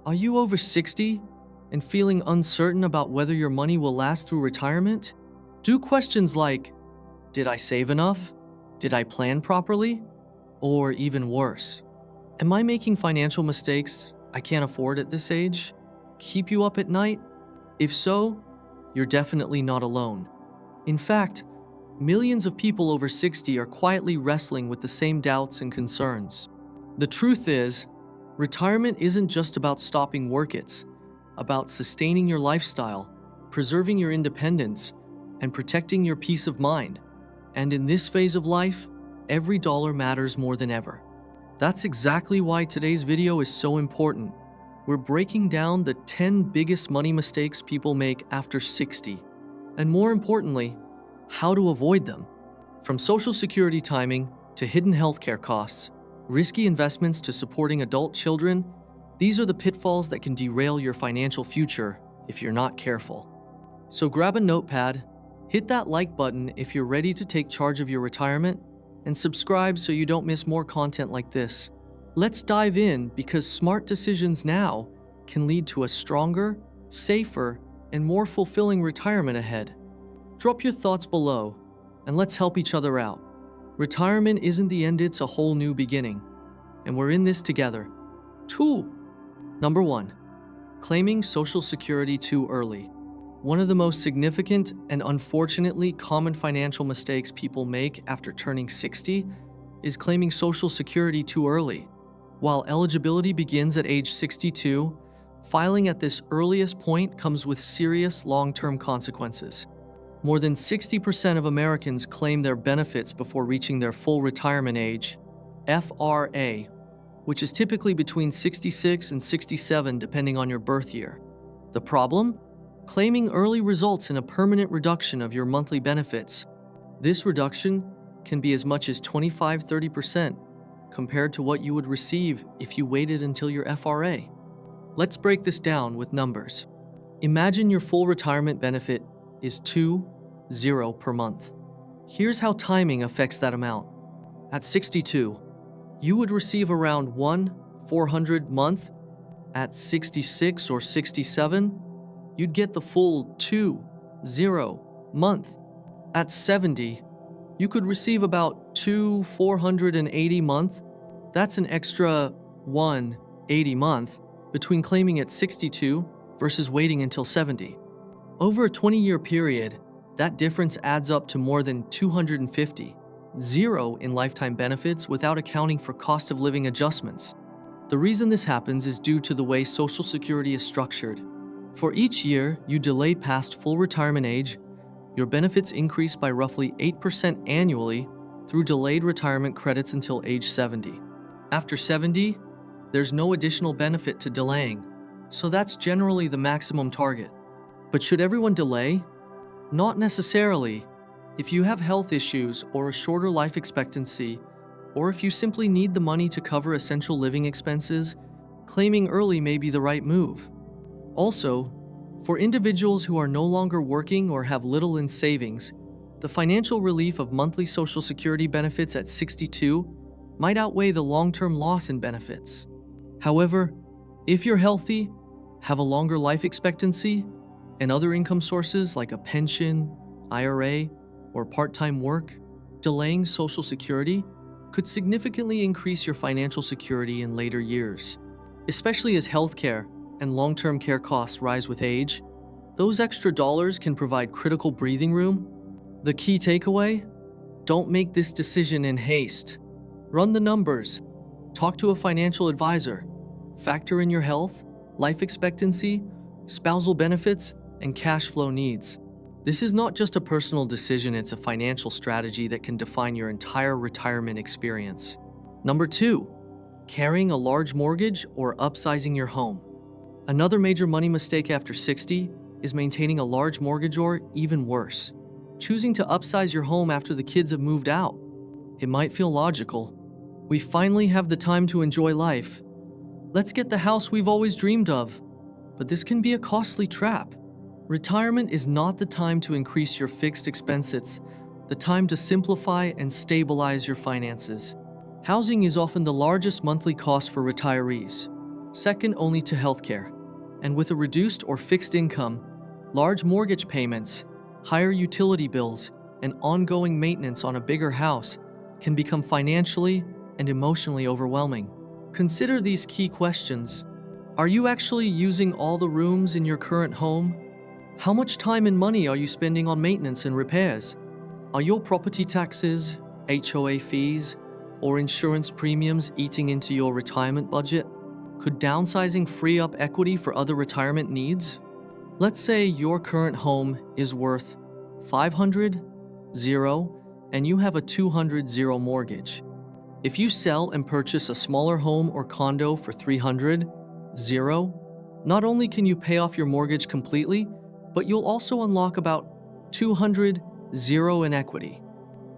Are you over 60 and feeling uncertain about whether your money will last through retirement? Do questions like, did I save enough? Did I plan properly? Or even worse, am I making financial mistakes I can't afford at this age keep you up at night? If so, you're definitely not alone. In fact, millions of people over 60 are quietly wrestling with the same doubts and concerns. The truth is, retirement isn't just about stopping work, it's about sustaining your lifestyle, preserving your independence, and protecting your peace of mind. And in this phase of life, every dollar matters more than ever. That's exactly why today's video is so important. We're breaking down the 10 biggest money mistakes people make after 60, and more importantly, how to avoid them. From Social Security timing to hidden healthcare costs, risky investments to supporting adult children, these are the pitfalls that can derail your financial future if you're not careful. So grab a notepad, hit that like button if you're ready to take charge of your retirement, and subscribe so you don't miss more content like this. Let's dive in, because smart decisions now can lead to a stronger, safer, and more fulfilling retirement ahead. Drop your thoughts below, and let's help each other out. Retirement isn't the end, it's a whole new beginning, and we're in this together. 2. Number 1. Claiming Social Security too early. One of the most significant and unfortunately common financial mistakes people make after turning 60 is claiming Social Security too early. While eligibility begins at age 62, filing at this earliest point comes with serious long-term consequences. More than 60% of Americans claim their benefits before reaching their full retirement age, FRA, which is typically between 66 and 67 depending on your birth year. The problem? Claiming early results in a permanent reduction of your monthly benefits. This reduction can be as much as 25–30% compared to what you would receive if you waited until your FRA. Let's break this down with numbers. Imagine your full retirement benefit is $2,000 per month. Here's how timing affects that amount. At 62, you would receive around $1,400 a month. At 66 or 67, you'd get the full $2,000 month. At 70, you could receive about $2,480 month. That's an extra $180 month between claiming at 62 versus waiting until 70. Over a 20-year period, that difference adds up to more than $250 in lifetime benefits without accounting for cost of living adjustments. The reason this happens is due to the way Social Security is structured. For each year you delay past full retirement age, your benefits increase by roughly 8% annually through delayed retirement credits until age 70. After 70, there's no additional benefit to delaying, so that's generally the maximum target. But should everyone delay? Not necessarily. If you have health issues or a shorter life expectancy, or if you simply need the money to cover essential living expenses, claiming early may be the right move. Also, for individuals who are no longer working or have little in savings, the financial relief of monthly Social Security benefits at 62 might outweigh the long-term loss in benefits. However, if you're healthy, have a longer life expectancy, and other income sources like a pension, IRA, or part-time work, delaying Social Security could significantly increase your financial security in later years. Especially as healthcare and long-term care costs rise with age, those extra dollars can provide critical breathing room. The key takeaway? Don't make this decision in haste. Run the numbers. Talk to a financial advisor. Factor in your health, life expectancy, spousal benefits, and cash flow needs. This is not just a personal decision, it's a financial strategy that can define your entire retirement experience. Number 2, carrying a large mortgage or upsizing your home. Another major money mistake after 60 is maintaining a large mortgage, or even worse, choosing to upsize your home after the kids have moved out. It might feel logical. We finally have the time to enjoy life. Let's get the house we've always dreamed of. But this can be a costly trap. Retirement is not the time to increase your fixed expenses, the time to simplify and stabilize your finances. Housing is often the largest monthly cost for retirees. second only to healthcare. And with a reduced or fixed income, large mortgage payments, higher utility bills, and ongoing maintenance on a bigger house can become financially and emotionally overwhelming. Consider these key questions. Are you actually using all the rooms in your current home? How much time and money are you spending on maintenance and repairs? Are your property taxes, HOA fees, or insurance premiums eating into your retirement budget? Could downsizing free up equity for other retirement needs? Let's say your current home is worth 500, and you have a 200 mortgage. If you sell and purchase a smaller home or condo for 300, not only can you pay off your mortgage completely, but you'll also unlock about 200 in equity.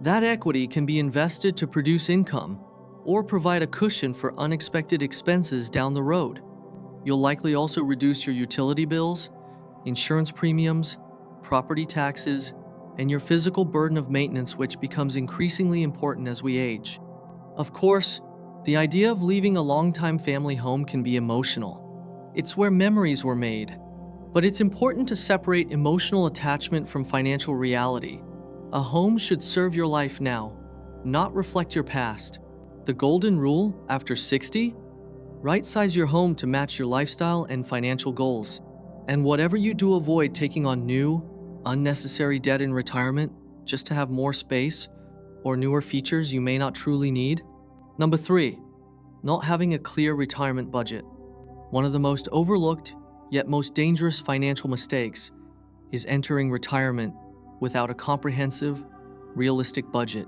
That equity can be invested to produce income or provide a cushion for unexpected expenses down the road. You'll likely also reduce your utility bills, insurance premiums, property taxes, and your physical burden of maintenance, which becomes increasingly important as we age. Of course, the idea of leaving a longtime family home can be emotional. It's where memories were made. But it's important to separate emotional attachment from financial reality. A home should serve your life now, not reflect your past. The golden rule after 60? Right-size your home to match your lifestyle and financial goals. And whatever you do, avoid taking on new, unnecessary debt in retirement just to have more space or newer features you may not truly need. Number 3, not having a clear retirement budget. One of the most overlooked yet most dangerous financial mistakes is entering retirement without a comprehensive, realistic budget.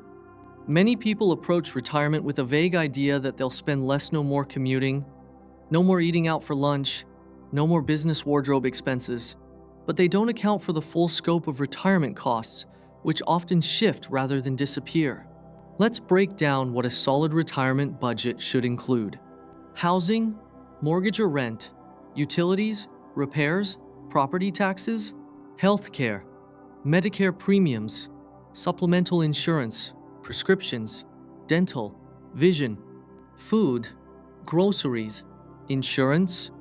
Many people approach retirement with a vague idea that they'll spend less, no more commuting, no more eating out for lunch, no more business wardrobe expenses, but they don't account for the full scope of retirement costs, which often shift rather than disappear. Let's break down what a solid retirement budget should include. Housing, mortgage or rent, utilities, repairs, property taxes, healthcare, Medicare premiums, supplemental insurance, prescriptions, dental, vision, food, groceries, insurance,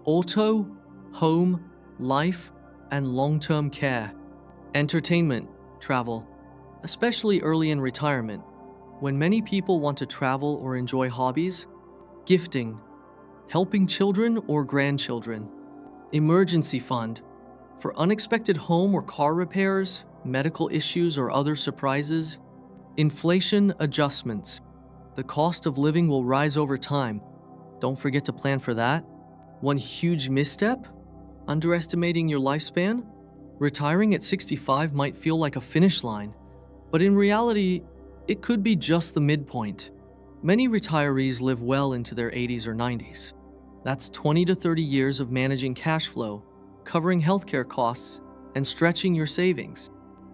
auto, home, life, and long-term care, entertainment, travel, especially early in retirement, when many people want to travel or enjoy hobbies, gifting, helping children or grandchildren, emergency fund, for unexpected home or car repairs, medical issues or other surprises, inflation adjustments. The cost of living will rise over time. Don't forget to plan for that. One huge misstep? Underestimating your lifespan? Retiring at 65 might feel like a finish line, but in reality, it could be just the midpoint. Many retirees live well into their 80s or 90s. That's 20 to 30 years of managing cash flow, covering healthcare costs, and stretching your savings.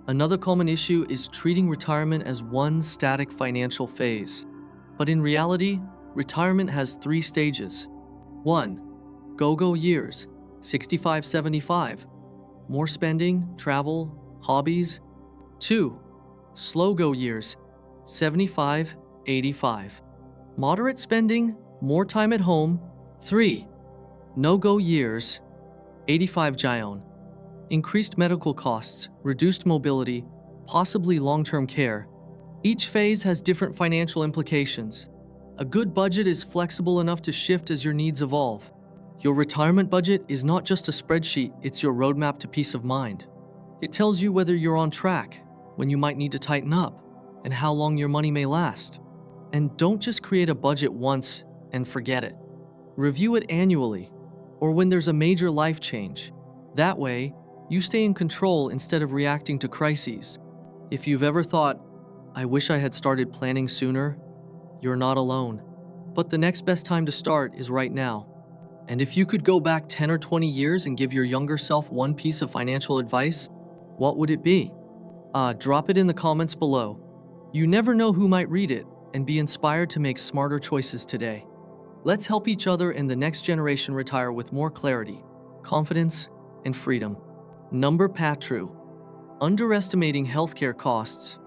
Another common issue is treating retirement as one static financial phase. But in reality, retirement has 3 stages. 1. Go-go years, 65-75. More spending, travel, hobbies. 2. Slow-go years, 75-85. Moderate spending, more time at home. 3. No-go years, 85 Gion. Increased medical costs, reduced mobility, possibly long-term care. Each phase has different financial implications. A good budget is flexible enough to shift as your needs evolve. Your retirement budget is not just a spreadsheet, it's your roadmap to peace of mind. It tells you whether you're on track, when you might need to tighten up, and how long your money may last. And don't just create a budget once and forget it. Review it annually, or when there's a major life change. That way, you stay in control instead of reacting to crises. If you've ever thought, I wish I had started planning sooner, you're not alone. But the next best time to start is right now. And if you could go back 10 or 20 years and give your younger self one piece of financial advice, what would it be? Drop it in the comments below. You never know who might read it and be inspired to make smarter choices today. Let's help each other and the next generation retire with more clarity, confidence, and freedom. Number Patru. Underestimating healthcare costs.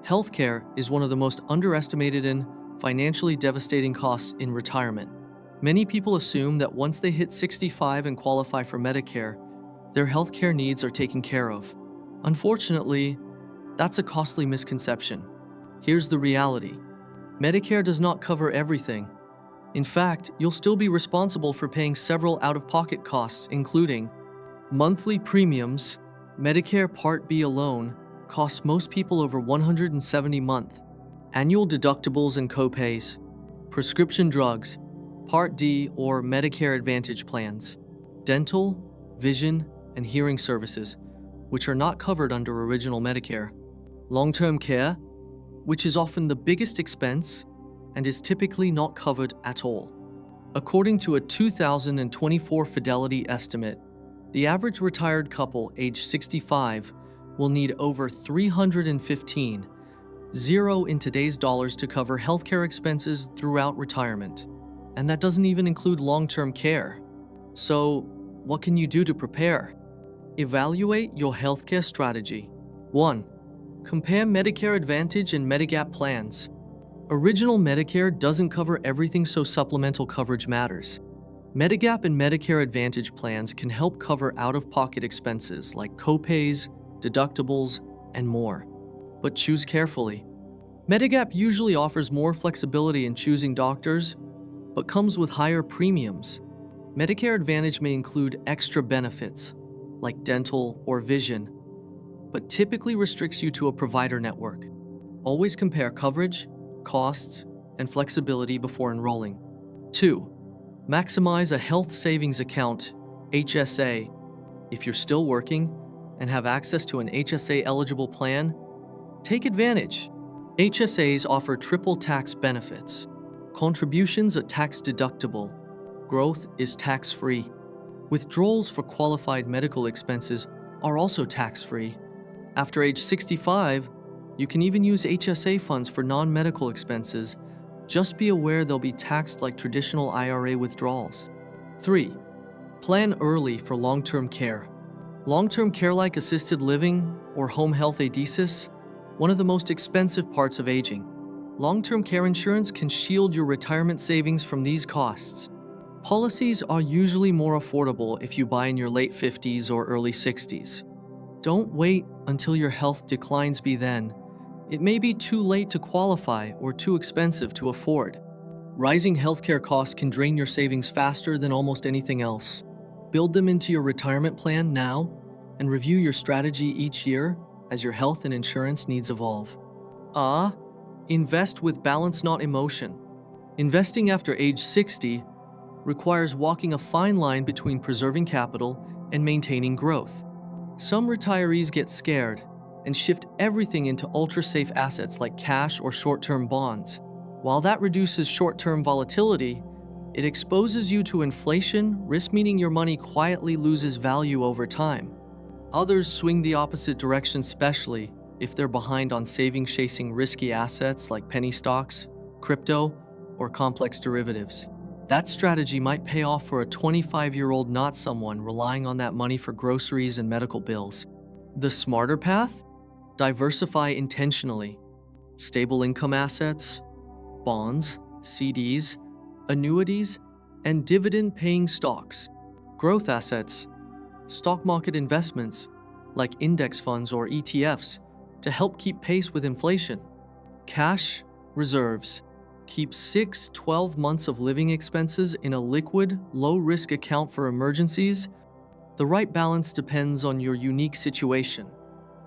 Healthcare is one of the most underestimated and financially devastating costs in retirement. Many people assume that once they hit 65 and qualify for Medicare, their healthcare needs are taken care of. Unfortunately, that's a costly misconception. Here's the reality. Medicare does not cover everything. In fact, you'll still be responsible for paying several out-of-pocket costs, including monthly premiums. Medicare Part B alone costs most people over $170 a month. Annual deductibles and copays. Prescription drugs, Part D or Medicare Advantage plans. Dental, vision, and hearing services, which are not covered under original Medicare. Long-term care, which is often the biggest expense and is typically not covered at all. According to a 2024 Fidelity estimate, the average retired couple age 65 will need over $315 in today's dollars to cover healthcare expenses throughout retirement. And that doesn't even include long-term care. So, what can you do to prepare? Evaluate your healthcare strategy. 1. Compare Medicare Advantage and Medigap plans. Original Medicare doesn't cover everything, so supplemental coverage matters. Medigap and Medicare Advantage plans can help cover out-of-pocket expenses like copays, deductibles, and more. But choose carefully. Medigap usually offers more flexibility in choosing doctors, but comes with higher premiums. Medicare Advantage may include extra benefits, like dental or vision, but typically restricts you to a provider network. Always compare coverage, costs, and flexibility before enrolling. 2. Maximize a health savings account, HSA. If you're still working and have access to an HSA-eligible plan, take advantage. HSAs offer triple tax benefits. Contributions are tax-deductible. Growth is tax-free. Withdrawals for qualified medical expenses are also tax-free. After age 65, you can even use HSA funds for non-medical expenses. Just be aware they'll be taxed like traditional IRA withdrawals. 3. Plan early for long-term care. Long-term care like assisted living or home health ADCIS, one of the most expensive parts of aging. Long-term care insurance can shield your retirement savings from these costs. Policies are usually more affordable if you buy in your late 50s or early 60s. Don't wait until your health declines by then. It may be too late to qualify or too expensive to afford. Rising healthcare costs can drain your savings faster than almost anything else. Build them into your retirement plan now and review your strategy each year as your health and insurance needs evolve. Invest with balance, not emotion. Investing after age 60 requires walking a fine line between preserving capital and maintaining growth. Some retirees get scared and shift everything into ultra-safe assets like cash or short-term bonds. While that reduces short-term volatility, it exposes you to inflation, risk meaning your money quietly loses value over time. Others swing the opposite direction, especially if they're behind on savings chasing risky assets like penny stocks, crypto, or complex derivatives. That strategy might pay off for a 25-year-old, not someone relying on that money for groceries and medical bills. The smarter path? Diversify intentionally. Stable income assets, bonds, CDs, annuities, and dividend-paying stocks. Growth assets, stock market investments, like index funds or ETFs, to help keep pace with inflation. Cash reserves. Keep 6-12 months of living expenses in a liquid, low-risk account for emergencies. The right balance depends on your unique situation,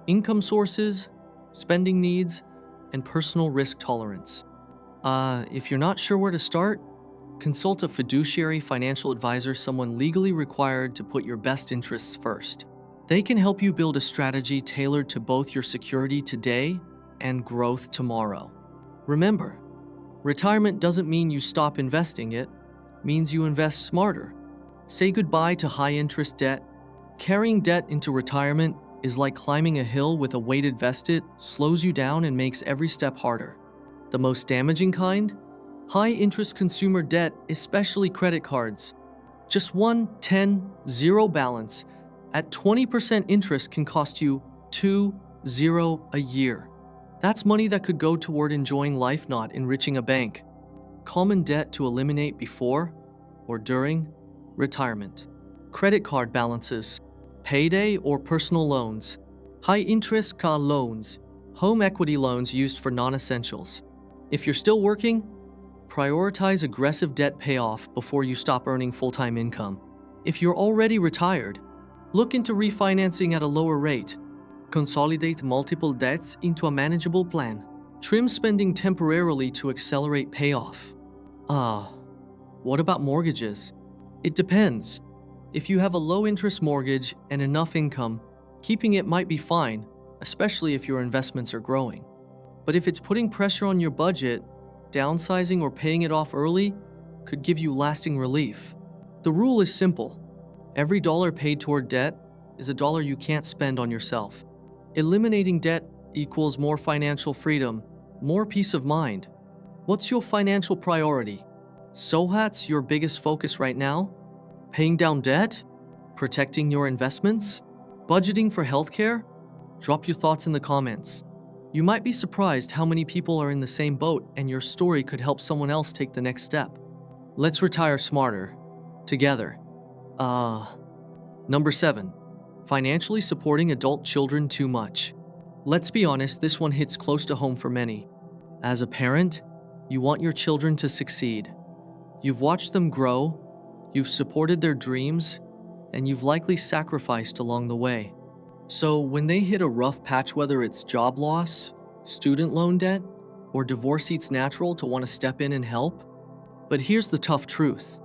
income sources, spending needs, and personal risk tolerance. If you're not sure where to start, consult a fiduciary financial advisor, someone legally required to put your best interests first. They can help you build a strategy tailored to both your security today and growth tomorrow. Remember, retirement doesn't mean you stop investing, it means you invest smarter. Say goodbye to high-interest debt. Carrying debt into retirement is like climbing a hill with a weighted vest. It slows you down and makes every step harder. The most damaging kind? High-interest consumer debt, especially credit cards. Just 1-10-0 balance at 20% interest can cost you $20 a year. That's money that could go toward enjoying life, not enriching a bank. Common debt to eliminate before or during retirement. Credit card balances, payday or personal loans, high-interest car loans, home equity loans used for non-essentials. If you're still working, prioritize aggressive debt payoff before you stop earning full-time income. If you're already retired, look into refinancing at a lower rate. Consolidate multiple debts into a manageable plan. Trim spending temporarily to accelerate payoff. What about mortgages? It depends. If you have a low-interest mortgage and enough income, keeping it might be fine, especially if your investments are growing. But if it's putting pressure on your budget, downsizing or paying it off early could give you lasting relief. The rule is simple. Every dollar paid toward debt is a dollar you can't spend on yourself. Eliminating debt equals more financial freedom, more peace of mind. What's your financial priority? Sohat's your biggest focus right now? Paying down debt? Protecting your investments? Budgeting for healthcare? Drop your thoughts in the comments. You might be surprised how many people are in the same boat, and your story could help someone else take the next step. Let's retire smarter. Together. Number 7. Financially supporting adult children too much. Let's be honest, this one hits close to home for many. As a parent, you want your children to succeed. You've watched them grow, you've supported their dreams, and you've likely sacrificed along the way. So when they hit a rough patch, whether it's job loss, student loan debt, or divorce, it's natural to want to step in and help. But here's the tough truth.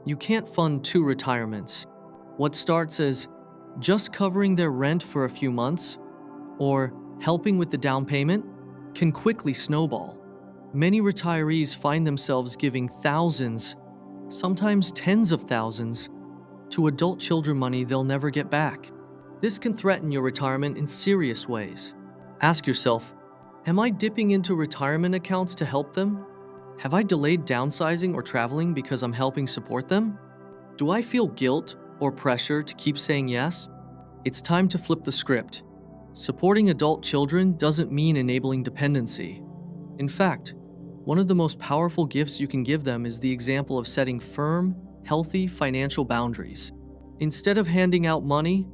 You can't fund 2 retirements. What starts as just covering their rent for a few months or helping with the down payment can quickly snowball. Many retirees find themselves giving thousands, sometimes tens of thousands, to adult children money they'll never get back. This can threaten your retirement in serious ways. Ask yourself, am I dipping into retirement accounts to help them? Have I delayed downsizing or traveling because I'm helping support them? Do I feel guilt or pressure to keep saying yes? It's time to flip the script. Supporting adult children doesn't mean enabling dependency. In fact, one of the most powerful gifts you can give them is the example of setting firm, healthy financial boundaries. Instead of handing out money,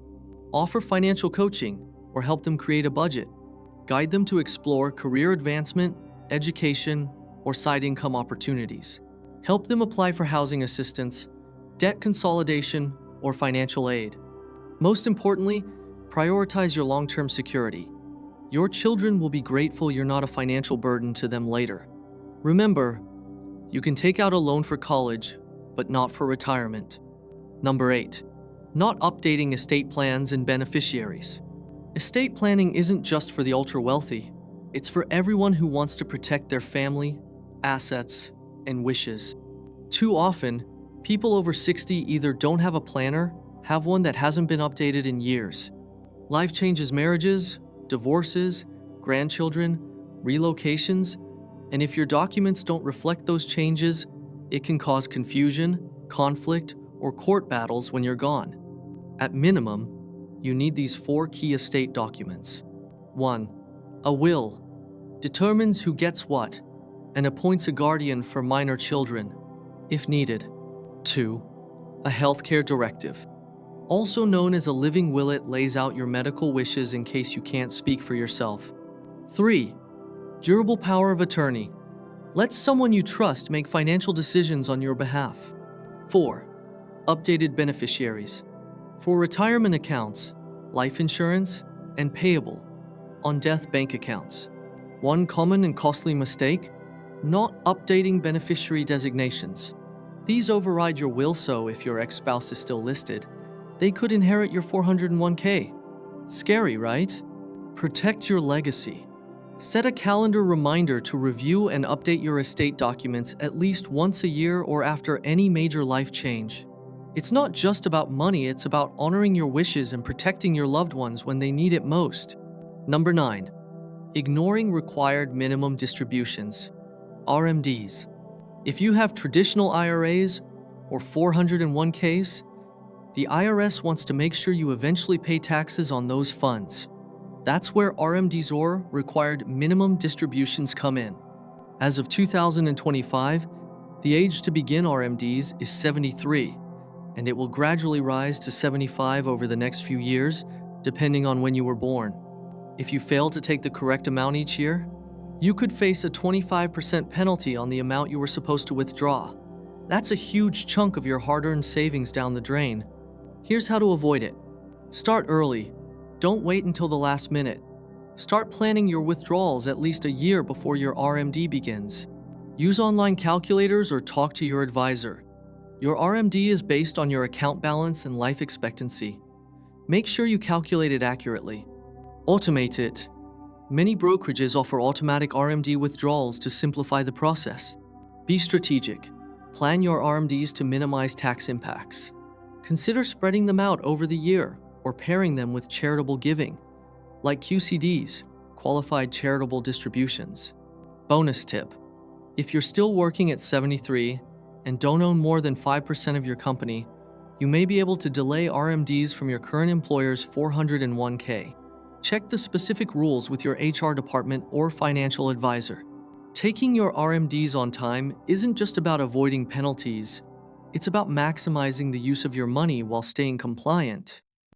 offer financial coaching or help them create a budget. Guide them to explore career advancement, education, or side income opportunities. Help them apply for housing assistance, debt consolidation, or financial aid. Most importantly, prioritize your long-term security. Your children will be grateful you're not a financial burden to them later. Remember, you can take out a loan for college, but not for retirement. Number 8. Not updating estate plans and beneficiaries. Estate planning isn't just for the ultra-wealthy. It's for everyone who wants to protect their family, assets, and wishes. Too often, people over 60 either don't have a planner, have one that hasn't been updated in years. Life changes, marriages, divorces, grandchildren, relocations, and if your documents don't reflect those changes, it can cause confusion, conflict, or court battles when you're gone. At minimum, you need these 4 key estate documents. 1. A will. Determines who gets what and appoints a guardian for minor children, if needed. 2. A healthcare directive. Also known as a living will, it lays out your medical wishes in case you can't speak for yourself. 3. Durable power of attorney. Lets someone you trust make financial decisions on your behalf. 4. Updated beneficiaries. For retirement accounts, life insurance, and payable on death bank accounts. One common and costly mistake: not updating beneficiary designations. These override your will, so if your ex-spouse is still listed, they could inherit your 401k. Scary, right? Protect your legacy. Set a calendar reminder to review and update your estate documents at least once a year or after any major life change. It's not just about money, it's about honoring your wishes and protecting your loved ones when they need it most. Number 9. Ignoring required minimum distributions, RMDs. If you have traditional IRAs or 401ks, the IRS wants to make sure you eventually pay taxes on those funds. That's where RMDs, or required minimum distributions, come in. As of 2025, The age to begin RMDs is 73, and it will gradually rise to 75 over the next few years, depending on when you were born. If you fail to take the correct amount each year, you could face a 25% penalty on the amount you were supposed to withdraw. That's a huge chunk of your hard-earned savings down the drain. Here's how to avoid it. Start early. Don't wait until the last minute. Start planning your withdrawals at least a year before your RMD begins. Use online calculators or talk to your advisor. Your RMD is based on your account balance and life expectancy. Make sure you calculate it accurately. Automate it. Many brokerages offer automatic RMD withdrawals to simplify the process. Be strategic. Plan your RMDs to minimize tax impacts. Consider spreading them out over the year or pairing them with charitable giving, like QCDs, qualified charitable distributions. Bonus tip: if you're still working at 73 and don't own more than 5% of your company, you may be able to delay RMDs from your current employer's 401k. Check the specific rules with your HR department or financial advisor. Taking your RMDs on time isn't just about avoiding penalties, it's about maximizing the use of your money while staying compliant.